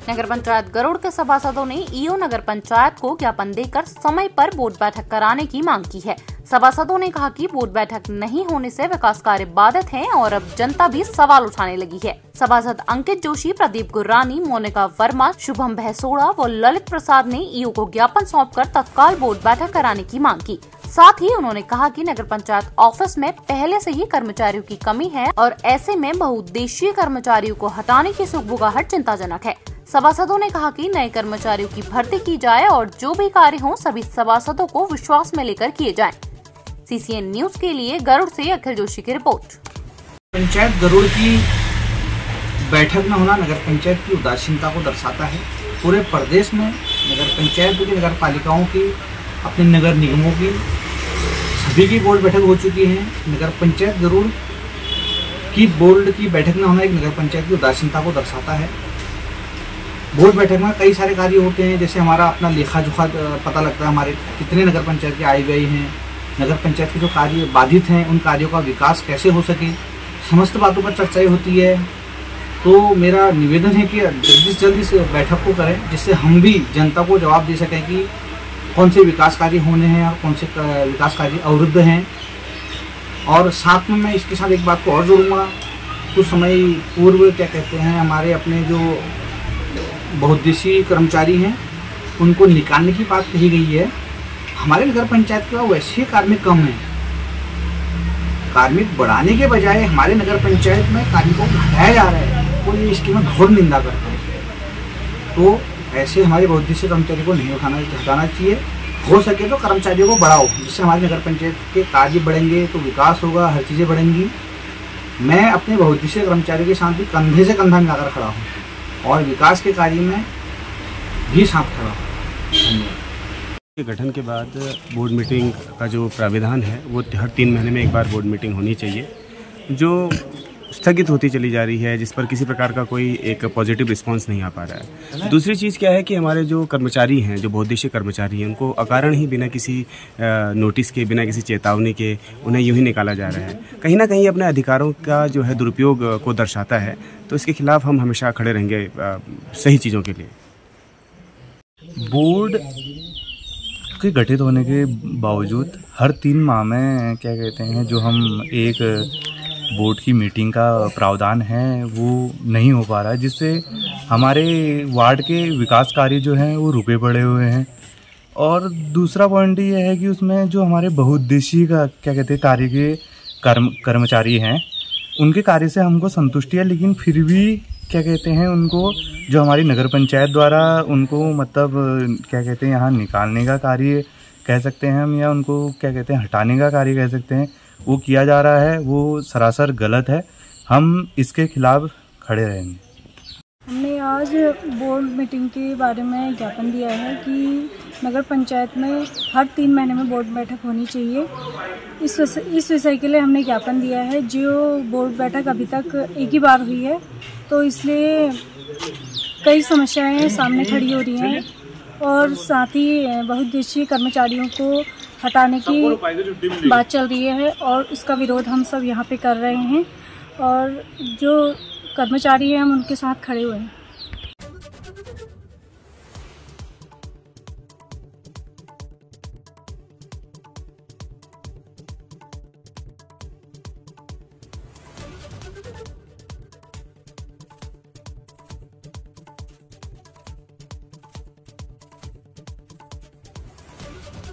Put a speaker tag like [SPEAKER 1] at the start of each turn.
[SPEAKER 1] नगर पंचायत गरुड़ के सभासदों ने ईओ नगर पंचायत को ज्ञापन देकर समय पर बोर्ड बैठक कराने की मांग की है। सभासदों ने कहा कि बोर्ड बैठक नहीं होने से विकास कार्य बाधित हैं और अब जनता भी सवाल उठाने लगी है। सभासद अंकित जोशी, प्रदीप गुर्रानी, मोनिका वर्मा, शुभम भैसोड़ा व ललित प्रसाद ने ईओ को ज्ञापन सौंपकर तत्काल बोर्ड बैठक कराने की मांग की। साथ ही उन्होंने कहा कि नगर पंचायत ऑफिस में पहले से ही कर्मचारियों की कमी है और ऐसे में बहुउद्देशीय कर्मचारियों को हटाने की सुगबुगाहट चिंताजनक है। सभासदों ने कहा कि नए कर्मचारियों की भर्ती की जाए और जो भी कार्य हो सभी सभासदों को विश्वास में लेकर किए जाएं। सीसीएन न्यूज के लिए गरुड़ से अखिल जोशी की रिपोर्ट।
[SPEAKER 2] पंचायत गरुड़ की बैठक न होना नगर पंचायत की उदासीनता को दर्शाता है। पूरे प्रदेश में नगर पंचायत की, नगर पालिकाओं की, अपने नगर निगमों की सभी की बोर्ड बैठक हो चुकी है। नगर पंचायत गरुड़ की बोर्ड की बैठक न होना एक नगर पंचायत की उदासीनता को दर्शाता है। बोर्ड बैठक में कई सारे कार्य होते हैं, जैसे हमारा अपना लेखा जोखा पता लगता है, हमारे कितने नगर पंचायत के आय व्यय हैं, नगर पंचायत के जो कार्य बाधित हैं उन कार्यों का विकास कैसे हो सके, समस्त बातों पर चर्चाएं होती है। तो मेरा निवेदन है कि जल्दी से जल्दी इस बैठक को करें, जिससे हम भी जनता को जवाब दे सकें कि कौन से विकास कार्य होने हैं और कौन से विकास कार्य अवरुद्ध हैं। और साथ में मैं इसके साथ एक बात को और जोड़ूंगा, कुछ समय पूर्व क्या कहते हैं, हमारे अपने जो बहुउद्देशीय कर्मचारी हैं उनको निकालने की बात कही गई है। हमारे नगर पंचायत का वैसे कार्मिक कम है, कार्मिक बढ़ाने के बजाय हमारे नगर पंचायत में कार्मिकों को हटाया जा रहा है, तो ये इसकी मैं घोर निंदा करता हूँ। तो ऐसे हमारे बहुउद्देशीय कर्मचारी को नहीं हटाना चाहिए। हो सके तो कर्मचारियों को बढ़ाओ, जिससे हमारे नगर पंचायत के कार्य बढ़ेंगे तो विकास होगा, हर चीज़ें बढ़ेंगी। मैं अपने बहुउद्देशीय कर्मचारी के साथ भी कंधे से कंधा मिलाकर खड़ा हूँ और विकास के कार्य में भी साथ खड़ा हूँ। धन्यवाद।
[SPEAKER 3] गठन के बाद बोर्ड मीटिंग का जो प्राविधान है वो हर 3 महीने में एक बार बोर्ड मीटिंग होनी चाहिए, जो स्थगित होती चली जा रही है, जिस पर किसी प्रकार का कोई एक पॉजिटिव रिस्पांस नहीं आ पा रहा है। दूसरी चीज़ क्या है कि हमारे जो कर्मचारी हैं, जो बहुउद्देशीय कर्मचारी हैं, उनको अकारण ही बिना किसी नोटिस के, बिना किसी चेतावनी के उन्हें यूँ ही निकाला जा रहा है। कहीं ना कहीं अपने अधिकारों का जो है दुरुपयोग को दर्शाता है। तो इसके खिलाफ हम हमेशा खड़े रहेंगे सही चीज़ों के लिए।
[SPEAKER 4] बोर्ड के गठित होने के बावजूद हर 3 माह में क्या कहते हैं, जो हम एक बोर्ड की मीटिंग का प्रावधान है वो नहीं हो पा रहा है, जिससे हमारे वार्ड के विकास कार्य जो हैं वो रुके पड़े हुए हैं। और दूसरा पॉइंट ये है कि उसमें जो हमारे बहुउद्देशीय का क्या कहते हैं कार्य के कर्मचारी हैं, उनके कार्य से हमको संतुष्टि है, लेकिन फिर भी क्या कहते हैं, उनको जो हमारी नगर पंचायत द्वारा उनको मतलब क्या कहते हैं यहाँ निकालने का कार्य कह सकते हैं हम, या उनको क्या कहते हैं हटाने का कार्य कह सकते हैं, वो किया जा रहा है, वो सरासर गलत है। हम इसके खिलाफ खड़े रहेंगे।
[SPEAKER 5] हमने आज बोर्ड मीटिंग के बारे में ज्ञापन दिया है कि नगर पंचायत में हर 3 महीने में बोर्ड बैठक होनी चाहिए। इस विषय के लिए हमने ज्ञापन दिया है। जो बोर्ड बैठक अभी तक एक ही बार हुई है, तो इसलिए कई समस्याएं सामने खड़ी हो रही हैं और साथ ही बहुउद्देशीय कर्मचारियों को हटाने की बात चल रही है और इसका विरोध हम सब यहाँ पे कर रहे हैं और जो कर्मचारी हैं हम उनके साथ खड़े हुए हैं।